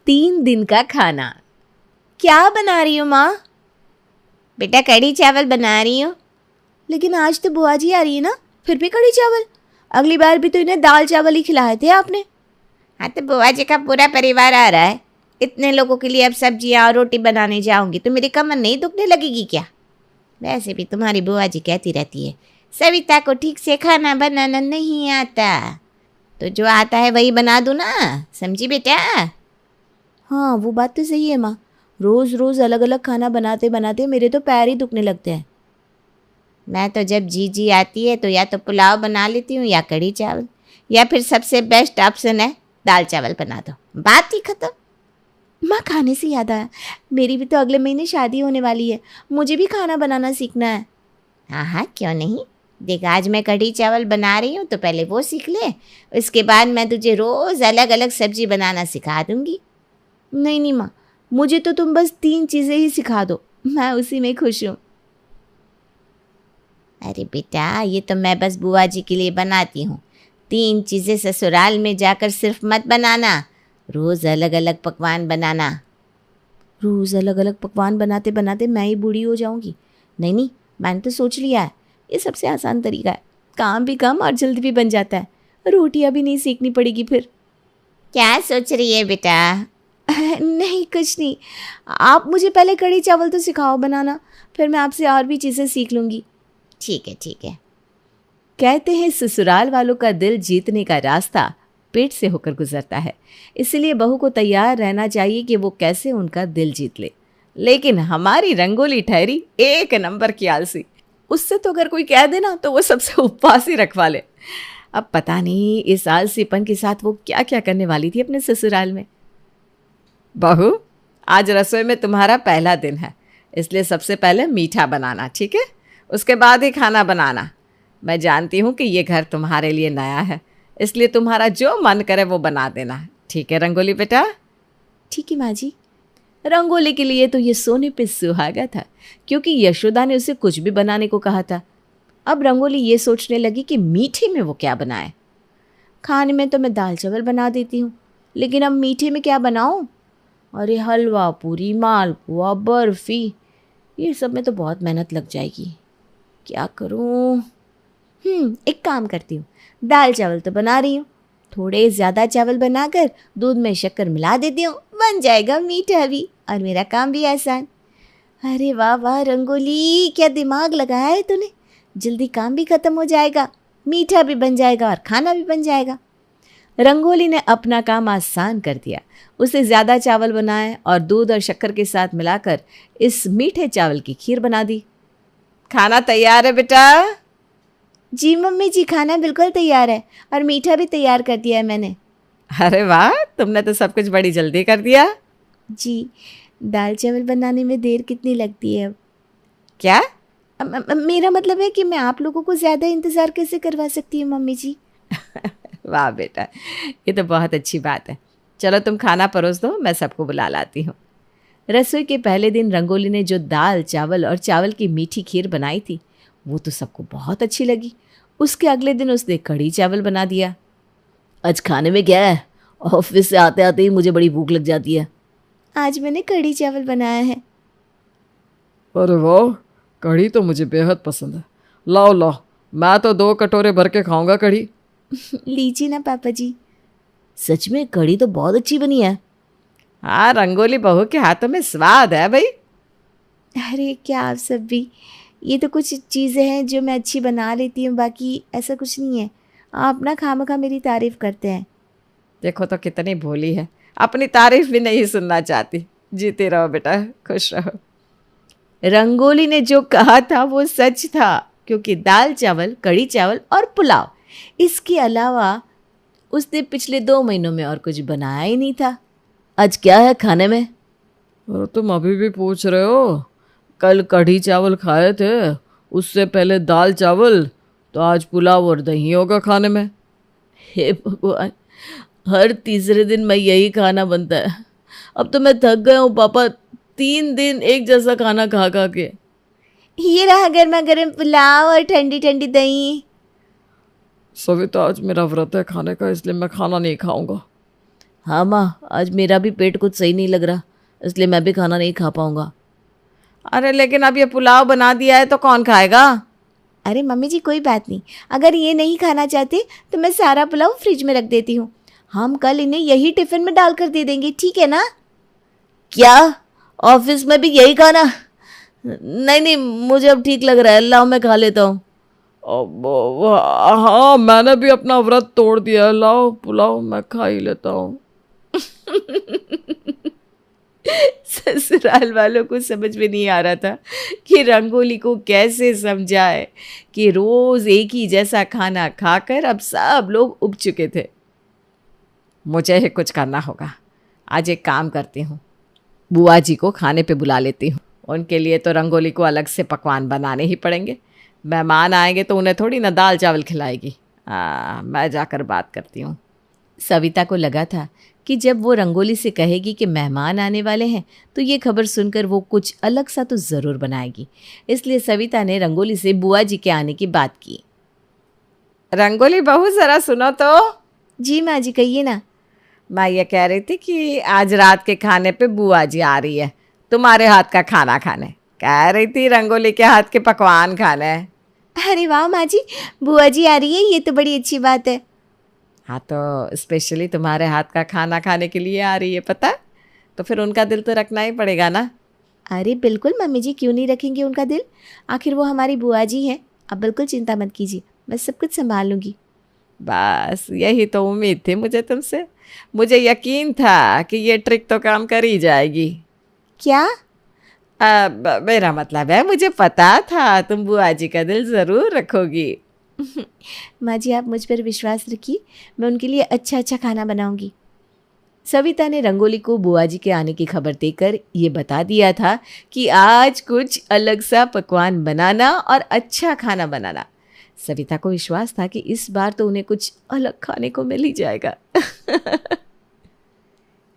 3 दिन का खाना। क्या बना रही हो माँ? बेटा कढ़ी चावल बना रही हूँ। लेकिन आज तो बुआ जी आ रही है ना, फिर भी कढ़ी चावल? अगली बार भी तो इन्हें दाल चावल ही खिलाए थे आपने। हाँ तो बुआ जी का पूरा परिवार आ रहा है, इतने लोगों के लिए अब सब्जियाँ और रोटी बनाने जाऊंगी तो मेरी कमर नहीं दुखने लगेगी क्या? वैसे भी तुम्हारी बुआ जी कहती रहती है सविता को ठीक से खाना बनाना नहीं आता, तो जो आता है वही बना दूँ ना, समझी बेटा? हाँ वो बात तो सही है माँ, रोज़ रोज़ अलग अलग खाना बनाते बनाते मेरे तो पैर ही दुखने लगते हैं। मैं तो जब जी आती है तो या तो पुलाव बना लेती हूँ या कढ़ी चावल, या फिर सबसे बेस्ट ऑप्शन है दाल चावल बना दो, बात ही खत्म। माँ खाने से याद आया, मेरी भी तो अगले महीने शादी होने वाली है, मुझे भी खाना बनाना सीखना है। हाँ हाँ क्यों नहीं, देख आज मैं कढ़ी चावल बना रही हूँ तो पहले वो सीख ले, उसके बाद मैं तुझे रोज़ अलग अलग सब्जी बनाना सिखा दूँगी। नहीं नहीं माँ, मुझे तो तुम बस 3 चीज़ें ही सिखा दो, मैं उसी में खुश हूँ। अरे बेटा ये तो मैं बस बुआ जी के लिए बनाती हूँ, 3 चीज़ें ससुराल में जाकर सिर्फ मत बनाना, रोज़ अलग अलग पकवान बनाना। रोज़ अलग अलग पकवान बनाते बनाते मैं ही बूढ़ी हो जाऊंगी। नहीं नहीं, मैंने तो सोच लिया है, ये सबसे आसान तरीका है, काम भी कम और जल्दी भी बन जाता है, रोटियां भी नहीं सीखनी पड़ेगी फिर। क्या सोच रही है बेटा? नहीं कुछ नहीं, आप मुझे पहले कढ़ी चावल तो सिखाओ बनाना, फिर मैं आपसे और भी चीज़ें सीख लूँगी। ठीक है ठीक है। कहते हैं ससुराल वालों का दिल जीतने का रास्ता पेट से होकर गुजरता है, इसलिए बहू को तैयार रहना चाहिए कि वो कैसे उनका दिल जीत ले। लेकिन हमारी रंगोली ठहरी 1 नंबर की आलसी, उससे तो अगर कोई कह दे ना तो वो सबसे उपवास ही रखवा ले। अब पता नहीं इस आलसीपन के साथ वो क्या क्या करने वाली थी अपने ससुराल में। बहू आज रसोई में तुम्हारा पहला दिन है, इसलिए सबसे पहले मीठा बनाना, ठीक है? उसके बाद ही खाना बनाना। मैं जानती हूँ कि ये घर तुम्हारे लिए नया है, इसलिए तुम्हारा जो मन करे वो बना देना, ठीक है रंगोली बेटा? ठीक है माँ जी। रंगोली के लिए तो ये सोने पे सुहागा था, क्योंकि यशोदा ने उसे कुछ भी बनाने को कहा था। अब रंगोली ये सोचने लगी कि मीठे में वो क्या बनाए। खाने में तो मैं दाल चावल बना देती हूँ, लेकिन अब मीठे में क्या बनाऊँ? अरे हलवा पूरी, मालपुआ, बर्फ़ी, ये सब में तो बहुत मेहनत लग जाएगी, क्या करूँ? एक काम करती हूँ, दाल चावल तो बना रही हूँ, थोड़े ज़्यादा चावल बनाकर दूध में शक्कर मिला देती हूँ, बन जाएगा मीठा भी और मेरा काम भी आसान। अरे वाह वाह रंगोली, क्या दिमाग लगाया है तूने, जल्दी काम भी ख़त्म हो जाएगा, मीठा भी बन जाएगा और खाना भी बन जाएगा। रंगोली ने अपना काम आसान कर दिया। उसे ज़्यादा चावल बनाए और दूध और शक्कर के साथ मिलाकर इस मीठे चावल की खीर बना दी। खाना तैयार है बेटा? जी मम्मी जी, खाना बिल्कुल तैयार है और मीठा भी तैयार कर दिया है मैंने। अरे वाह, तुमने तो सब कुछ बड़ी जल्दी कर दिया। जी, दाल चावल बनाने में देर कितनी लगती है अब? क्या? मेरा मतलब है कि मैं आप लोगों को ज़्यादा इंतज़ार कैसे करवा सकती हूँ मम्मी जी। वाह बेटा, ये तो बहुत अच्छी बात है। चलो तुम खाना परोस दो, मैं सबको बुला लाती हूँ। रसोई के पहले दिन रंगोली ने जो दाल चावल और चावल की मीठी खीर बनाई थी वो तो सबको बहुत अच्छी लगी। उसके अगले दिन उसने कढ़ी चावल बना दिया। आज खाने में क्या है? ऑफिस से आते आते ही मुझे बड़ी भूख लग जाती है। आज मैंने कढ़ी चावल बनाया है। अरे वाह, कढ़ी तो मुझे बेहद पसंद है। लाओ लाओ, मैं तो 2 कटोरे भर के खाऊंगा कढ़ी। लीजिए ना पापा जी। सच में कढ़ी तो बहुत अच्छी बनी है। हाँ, रंगोली बहू के हाथों में स्वाद है भाई। अरे क्या आप सब भी, ये तो कुछ चीज़ें हैं जो मैं अच्छी बना लेती हूँ, बाकी ऐसा कुछ नहीं है। आप ना खामखा मेरी तारीफ़ करते हैं। देखो तो कितनी भोली है, अपनी तारीफ़ भी नहीं सुनना चाहती। जीते रहो बेटा, खुश रहो। रंगोली ने जो कहा था वो सच था, क्योंकि दाल चावल, कढ़ी चावल और पुलाव, इसके अलावा उसने पिछले 2 महीनों में और कुछ बनाया ही नहीं था। आज क्या है खाने में? अरे तुम अभी भी पूछ रहे हो? कल कढ़ी चावल खाए थे, उससे पहले दाल चावल, तो आज पुलाव और दही होगा खाने में। हे भगवान, हर तीसरे दिन मैं यही खाना बनता है। अब तो मैं थक गया हूँ पापा, 3 दिन एक जैसा खाना खा खा के। ये रहा गर्मा गर्म पुलाव और ठंडी ठंडी दही। सविता आज मेरा व्रत है खाने का, इसलिए मैं खाना नहीं खाऊंगा। हाँ माँ, आज मेरा भी पेट कुछ सही नहीं लग रहा, इसलिए मैं भी खाना नहीं खा पाऊंगा। अरे लेकिन अब ये पुलाव बना दिया है तो कौन खाएगा? अरे मम्मी जी कोई बात नहीं, अगर ये नहीं खाना चाहते तो मैं सारा पुलाव फ्रिज में रख देती हूँ। हम कल इन्हें यही टिफिन में डाल कर दे देंगे, ठीक है ना? क्या ऑफिस में भी यही खाना? नहीं नहीं, मुझे अब ठीक लग रहा है, लाओ मैं खा लेता हूँ। हाँ, मैंने भी अपना व्रत तोड़ दिया है, लाओ पुलाव मैं खा ही लेता हूँ। ससुराल वालों को समझ में नहीं आ रहा था कि रंगोली को कैसे समझाए कि रोज एक ही जैसा खाना खाकर अब सब लोग उब चुके थे। मुझे ही कुछ करना होगा। आज एक काम करती हूँ, बुआ जी को खाने पे बुला लेती हूँ। उनके लिए तो रंगोली को अलग से पकवान बनाने ही पड़ेंगे। मेहमान आएंगे तो उन्हें थोड़ी ना दाल चावल खिलाएगी। मैं जाकर बात करती हूँ। सविता को लगा था कि जब वो रंगोली से कहेगी कि मेहमान आने वाले हैं तो ये खबर सुनकर वो कुछ अलग सा तो ज़रूर बनाएगी। इसलिए सविता ने रंगोली से बुआ जी के आने की बात की। रंगोली बहू ज़रा सुनो तो। जी माँ जी, कहिए ना। मैं ये कह रही थी कि आज रात के खाने पे बुआ जी आ रही है तुम्हारे हाथ का खाना खाने। कह रही थी रंगोली के हाथ के पकवान खाने। अरे वाह माँ जी, बुआ जी आ रही है, ये तो बड़ी अच्छी बात है। हाँ, तो स्पेशली तुम्हारे हाथ का खाना खाने के लिए आ रही है, पता? तो फिर उनका दिल तो रखना ही पड़ेगा ना। अरे बिल्कुल मम्मी जी, क्यों नहीं रखेंगे उनका दिल, आखिर वो हमारी बुआ जी हैं। आप बिल्कुल चिंता मत कीजिए, मैं सब कुछ संभाल लूँगी। बस यही तो उम्मीद थी मुझे तुमसे। मुझे यकीन था कि ये ट्रिक तो काम कर ही जाएगी। क्या? मेरा मतलब है, मुझे पता था तुम बुआ जी का दिल ज़रूर रखोगी। माँ जी आप मुझ पर विश्वास रखिए, मैं उनके लिए अच्छा अच्छा खाना बनाऊंगी। सविता ने रंगोली को बुआ जी के आने की खबर देकर ये बता दिया था कि आज कुछ अलग सा पकवान बनाना और अच्छा खाना बनाना। सविता को विश्वास था कि इस बार तो उन्हें कुछ अलग खाने को मिल ही जाएगा।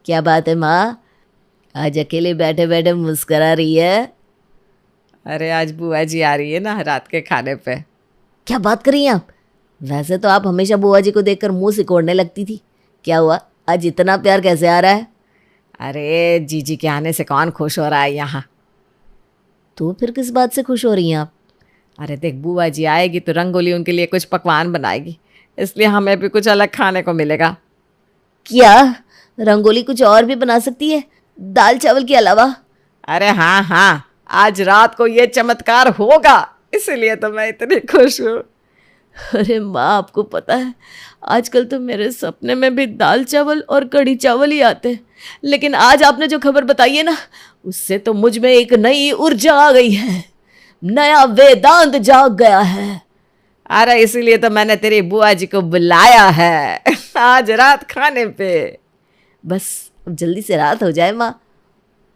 क्या बात है माँ, आज अकेले बैठे बैठे मुस्करा रही है? अरे आज बुआ जी आ रही है ना रात के खाने पे। क्या बात कर रही हैं आप? वैसे तो आप हमेशा बुआ जी को देखकर मुंह सिकोड़ने लगती थी, क्या हुआ आज इतना प्यार कैसे आ रहा है? अरे जीजी के आने से कौन खुश हो रहा है यहाँ? तो फिर किस बात से खुश हो रही हैं आप? अरे देख, बुआ जी आएगी तो रंगोली उनके लिए कुछ पकवान बनाएगी, इसलिए हमें भी कुछ अलग खाने को मिलेगा। क्या रंगोली कुछ और भी बना सकती है दाल चावल के अलावा? अरे हाँ हाँ, आज रात को ये चमत्कार होगा, इसलिए तो मैं इतनी खुश हूँ। अरे माँ, आपको पता है आजकल तो मेरे सपने में भी दाल चावल और कढ़ी चावल ही आते हैं, लेकिन आज आपने जो खबर बताई है ना, उससे तो मुझ में एक नई ऊर्जा आ गई है, नया वेदांत जाग गया है। अरे इसीलिए तो मैंने तेरी बुआ जी को बुलाया है आज रात खाने पे। बस अब जल्दी से रात हो जाए माँ।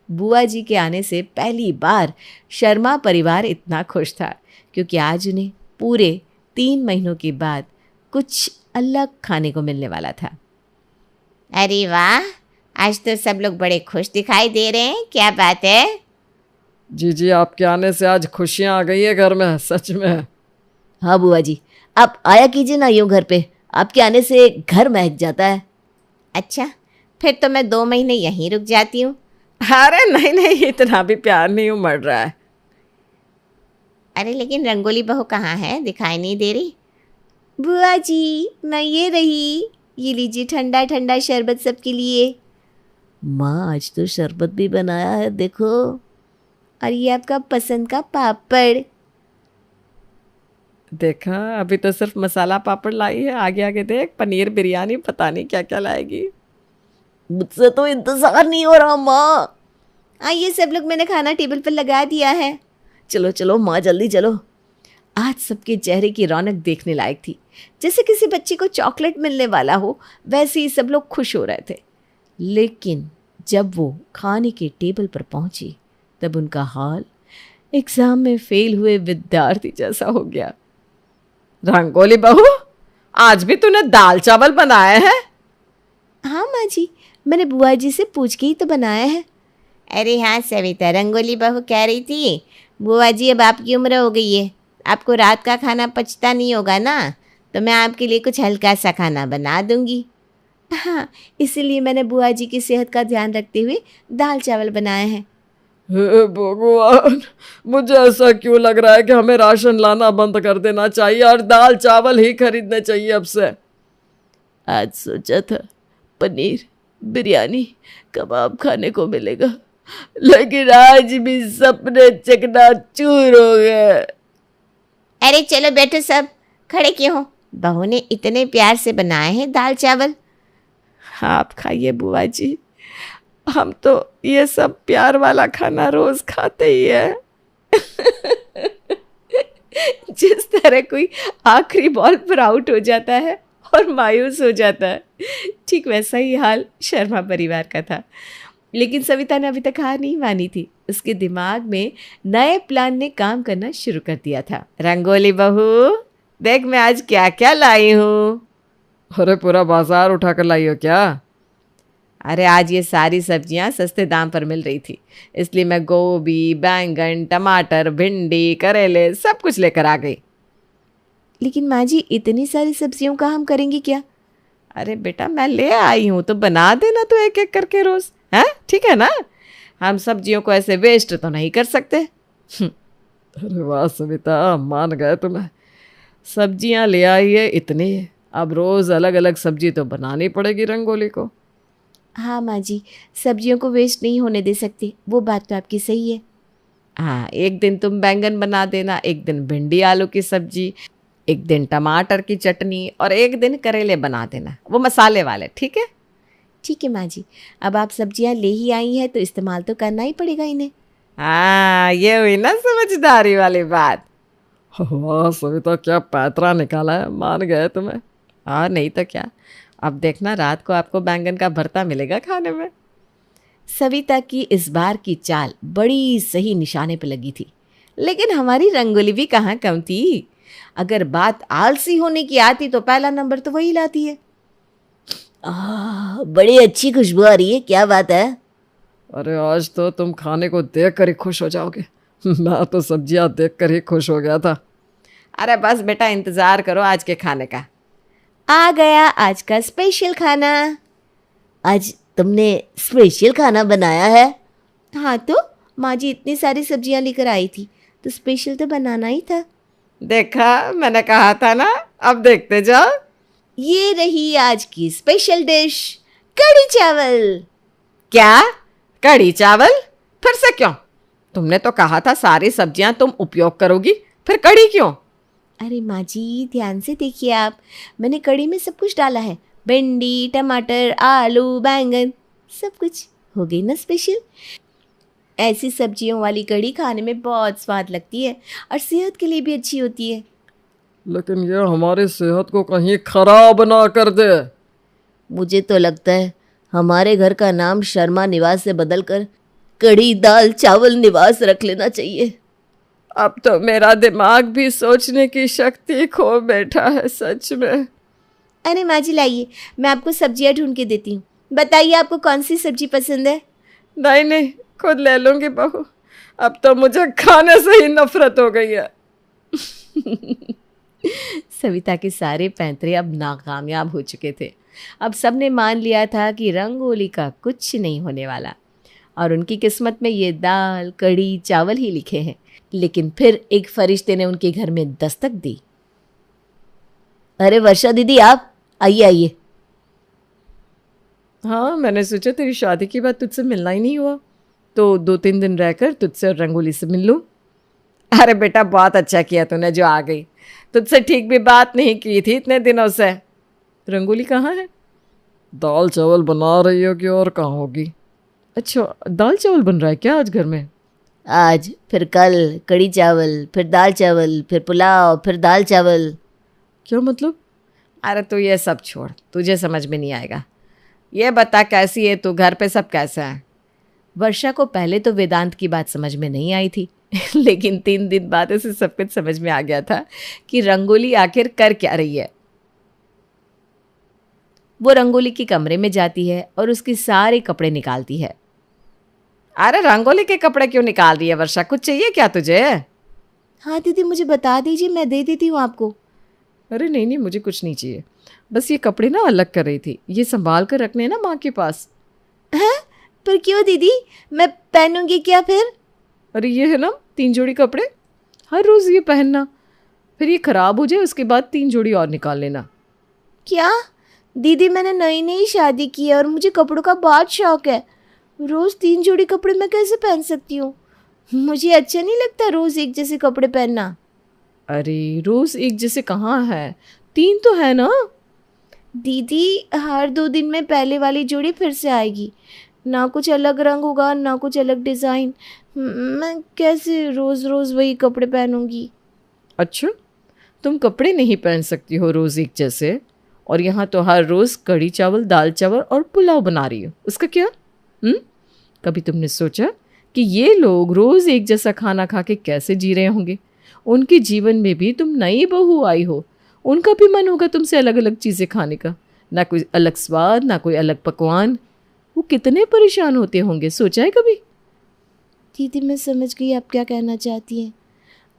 बुआ जी के आने से पहली बार शर्मा परिवार इतना खुश था, क्योंकि आज उन्हें पूरे 3 महीनों के बाद कुछ अलग खाने को मिलने वाला था। अरे वाह, आज तो सब लोग बड़े खुश दिखाई दे रहे हैं, क्या बात है? जी आपके आने से आज खुशियाँ आ गई है घर में, सच में। हाँ बुआ जी, आप आया कीजिए ना यूँ घर पे, आपके आने से घर महक जाता है। अच्छा, फिर तो मैं 2 महीने यहीं रुक जाती हूँ। अरे नहीं नहीं, इतना भी प्यार नहीं उमड़ रहा है। अरे लेकिन रंगोली बहू कहाँ है, दिखाई नहीं दे रही। बुआ जी मैं ये रही, ये लीजिए ठंडा ठंडा शरबत सबके लिए। माँ आज तो शरबत भी बनाया है, देखो। और ये आपका पसंद का पापड़। देखा, अभी तो सिर्फ मसाला पापड़ लाई है, आगे आगे देख पनीर बिरयानी, पता नहीं क्या क्या लाएगी। मुझसे तो इंतजार नहीं हो रहा माँ। आइए सब लोग, मैंने खाना टेबल पर लगा दिया है। चलो चलो माँ, जल्दी चलो। आज सबके चेहरे की रौनक देखने लायक थी। जैसे किसी बच्चे को चॉकलेट मिलने वाला हो, वैसे ही सब लोग खुश हो रहे थे। लेकिन जब वो खाने के टेबल पर पहुंची, तब उनका हाल एग्जाम में फेल हुए विद्यार्थी जैसा हो गया। रंगोली बहू, आज भी तूने दाल चावल बनाए हैं? हाँ माँ जी, मैंने बुआ जी से पूछ के ही तो बनाया है। अरे हाँ सविता, रंगोली बहू कह रही थी बुआ जी अब आपकी उम्र हो गई है, आपको रात का खाना पचता नहीं होगा ना, तो मैं आपके लिए कुछ हल्का सा खाना बना दूंगी। हाँ, इसीलिए मैंने बुआ जी की सेहत का ध्यान रखते हुए दाल चावल बनाए हैं। हे भगवान, मुझे ऐसा क्यों लग रहा है कि हमें राशन लाना बंद कर देना चाहिए और दाल चावल ही खरीदने चाहिए अब से। आज सोचा था पनीर, बिरयानी, कबाब खाने को मिलेगा, लेकिन आज भी सपने चकनाचूर हो गए। अरे चलो बैठो सब, खड़े क्यों हो? बहू ने इतने प्यार से बनाए हैं दाल चावल। आप खाइए बुआ जी, हम तो ये सब प्यार वाला खाना रोज खाते ही है। जिस तरह कोई आखिरी बॉल पर आउट हो जाता है और मायूस हो जाता है, ठीक वैसा ही हाल शर्मा परिवार का था। लेकिन सविता ने अभी तक हार नहीं मानी थी। उसके दिमाग में नए प्लान ने काम करना शुरू कर दिया था। रंगोली बहू, देख मैं आज क्या क्या लाई हूँ। अरे पूरा बाजार उठा कर लाई हो क्या? अरे आज ये सारी सब्जियां सस्ते दाम पर मिल रही थी, इसलिए मैं गोभी, बैंगन, टमाटर, भिंडी, करेले सब कुछ लेकर आ गई। लेकिन माँ जी, इतनी सारी सब्जियों का हम करेंगे क्या? अरे बेटा, मैं ले आई हूँ तो बना देना तो एक एक करके रोज, है ठीक है ना? हम सब्जियों को ऐसे वेस्ट तो नहीं कर सकते। अरे वाह सविता, मान गए तुम्हें। सब्जियां ले आई है इतनी, अब रोज अलग अलग सब्जी तो बनानी पड़ेगी रंगोली को। हाँ माँ जी, सब्जियों को वेस्ट नहीं होने दे सकते, वो बात तो आपकी सही है। हाँ, एक दिन तुम बैंगन बना देना, एक दिन भिंडी आलू की सब्जी, एक दिन टमाटर की चटनी और एक दिन करेले बना देना, वो मसाले वाले, ठीक है? ठीक है माँ जी, अब आप सब्जियाँ ले ही आई हैं तो इस्तेमाल तो करना ही पड़ेगा इन्हें। हाँ, ये हुई ना समझदारी वाली बात। वाह सविता, क्या पैतरा निकाला है, मान गए तुम्हें। और नहीं तो क्या, अब देखना रात को आपको बैंगन का भरता मिलेगा खाने में। सविता की इस बार की चाल बड़ी सही निशाने पर लगी थी, लेकिन हमारी रंगोली भी कहाँ कम थी। अगर बात आलसी होने की आती तो पहला नंबर तो वही लाती है। बड़ी अच्छी खुशबू आ रही है, क्या बात है? अरे आज तो तुम खाने को देख कर ही खुश हो जाओगे। मैं तो सब्जियां देख कर ही खुश हो गया था। अरे बस बेटा, इंतज़ार करो आज के खाने का। आ गया आज का स्पेशल खाना। आज तुमने स्पेशल खाना बनाया है? हाँ तो माँ जी इतनी सारी सब्जियाँ लेकर आई थी तो स्पेशल तो बनाना ही था। देखा, मैंने कहा था ना, अब देखते जाओ। ये रही आज की स्पेशल डिश, कढ़ी चावल। क्या? कढ़ी चावल? फिर से क्यों? तुमने तो कहा था सारी सब्जियां तुम उपयोग करोगी, फिर कढ़ी क्यों? अरे माँ जी, ध्यान से देखिए आप, मैंने कढ़ी में सब कुछ डाला है, भिंडी, टमाटर, आलू, बैंगन, सब कुछ। हो गई ना स्पेशल। ऐसी सब्जियों वाली कढ़ी खाने में बहुत स्वाद लगती है और सेहत के लिए भी अच्छी होती है। लेकिन ये हमारी सेहत को कहीं खराब ना कर दे। मुझे तो लगता है हमारे घर का नाम शर्मा निवास से बदलकर कढ़ी दाल चावल निवास रख लेना चाहिए। अब तो मेरा दिमाग भी सोचने की शक्ति खो बैठा है, सच में। अरे माँ जी लाइए, मैं आपको सब्जियाँ ढूंढ के देती हूँ। बताइए आपको कौन सी सब्जी पसंद है? नहीं नहीं, खुद ले लूंगी बहू, अब तो मुझे खाने से ही नफरत हो गई है। सविता के सारे पैंतरे अब नाकामयाब हो चुके थे। अब सबने मान लिया था कि रंगोली का कुछ नहीं होने वाला और उनकी किस्मत में ये दाल, कढ़ी, चावल ही लिखे हैं। लेकिन फिर एक फरिश्ते ने उनके घर में दस्तक दी। अरे वर्षा दीदी, आप आइए आइए। हाँ, मैंने सोचा तेरी शादी के बाद तुझसे मिलना ही नहीं हुआ तो 2-3 दिन रहकर तुझसे और रंगोली से मिल लूँ। अरे बेटा, बहुत अच्छा किया तूने जो आ गई, तुझसे ठीक भी बात नहीं की थी इतने दिनों से। रंगोली कहाँ है? दाल चावल बना रही होगी और कहाँ होगी। अच्छा, दाल चावल बन रहा है क्या आज घर में? आज, फिर कल कढ़ी चावल, फिर दाल चावल, फिर पुलाव, फिर दाल चावल। क्या मतलब? अरे तू ये सब छोड़, तुझे समझ में नहीं आएगा। ये बता कैसी है तू, घर पे सब कैसा है? वर्षा को पहले तो वेदांत की बात समझ में नहीं आई थी लेकिन 3 दिन बाद उसे सब कुछ समझ में आ गया था कि रंगोली आखिर कर क्या रही है। वो रंगोली के कमरे में जाती है और उसके सारे कपड़े निकालती है। अरे रंगोली के कपड़े क्यों निकाल रही है वर्षा, कुछ चाहिए क्या तुझे? हाँ दीदी, मुझे बता दीजिए, मैं दे देती हूँ आपको। अरे नहीं नहीं, मुझे कुछ नहीं चाहिए। बस ये कपड़े ना अलग कर रही थी, ये संभाल कर रखने हैं ना माँ के पास। हैं? पर क्यों दीदी, मैं पहनूंगी क्या फिर? अरे ये है ना 3 जोड़ी कपड़े, हर रोज़ ये पहनना, फिर ये खराब हो जाए उसके बाद 3 जोड़ी और निकाल लेना। क्या दीदी, मैंने नई नई शादी की है और मुझे कपड़ों का बहुत शौक है। रोज़ 3 जोड़ी कपड़े मैं कैसे पहन सकती हूँ? मुझे अच्छा नहीं लगता रोज़ एक जैसे कपड़े पहनना। अरे रोज़ एक जैसे कहाँ है, 3 तो है ना। दीदी, हर 2 दिन में पहले वाली जोड़ी फिर से आएगी, ना कुछ अलग रंग होगा ना कुछ अलग डिज़ाइन। मैं कैसे रोज़ रोज़ वही कपड़े पहनूंगी? अच्छा, तुम कपड़े नहीं पहन सकती हो रोज़ एक जैसे, और यहाँ तो हर रोज़ कढ़ी चावल, दाल चावल और पुलाव बना रही हो, उसका क्या? कभी तुमने सोचा कि ये लोग रोज़ एक जैसा खाना खा के कैसे जी रहे होंगे? उनके जीवन में भी तुम नई बहू आई हो, उनका भी मन होगा तुमसे अलग अलग चीज़ें खाने का, ना कोई अलग स्वाद ना कोई अलग पकवान। वो कितने परेशान होते होंगे, सोचा है कभी? दीदी, मैं समझ गई आप क्या कहना चाहती हैं।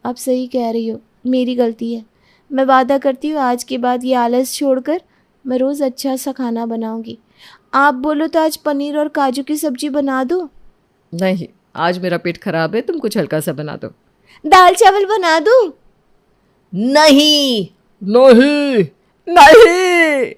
आप सही कह रही हो, मेरी गलती है। मैं वादा करती हूँ आज के बाद ये आलस छोड़कर मैं रोज़ अच्छा सा खाना बनाऊंगी। आप बोलो तो आज पनीर और काजू की सब्जी बना दो। नहीं, आज मेरा पेट खराब है, तुम कुछ हल्का सा बना दो। दाल चावल बना दूँ? नहीं नहीं नहीं।